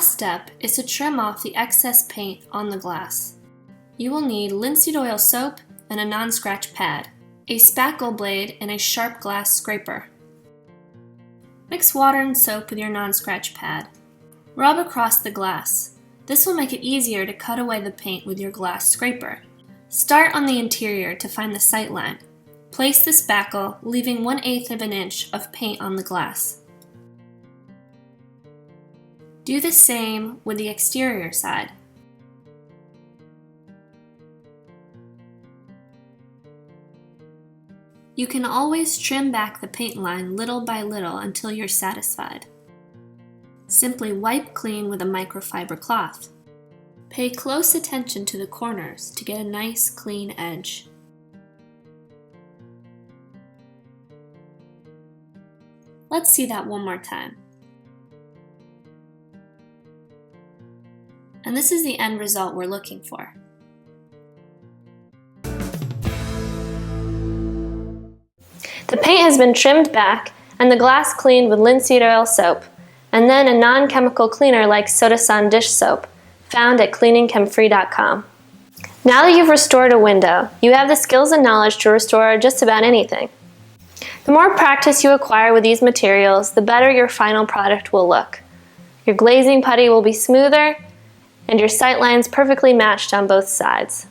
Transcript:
last step is to trim off the excess paint on the glass. You will need linseed oil soap and a non-scratch pad, a spackle blade, and a sharp glass scraper. Mix water and soap with your non-scratch pad. Rub across the glass. This will make it easier to cut away the paint with your glass scraper. Start on the interior to find the sight line. Place the spackle, leaving 1/8 of an inch of paint on the glass. Do the same with the exterior side. You can always trim back the paint line little by little until you're satisfied. Simply wipe clean with a microfiber cloth. Pay close attention to the corners to get a nice clean edge. Let's see that one more time. And this is the end result we're looking for. The paint has been trimmed back and the glass cleaned with linseed oil soap, and then a non-chemical cleaner like Sodasan dish soap, found at cleaningchemfree.com. Now that you've restored a window, you have the skills and knowledge to restore just about anything. The more practice you acquire with these materials, the better your final product will look. Your glazing putty will be smoother, and your sight lines perfectly matched on both sides.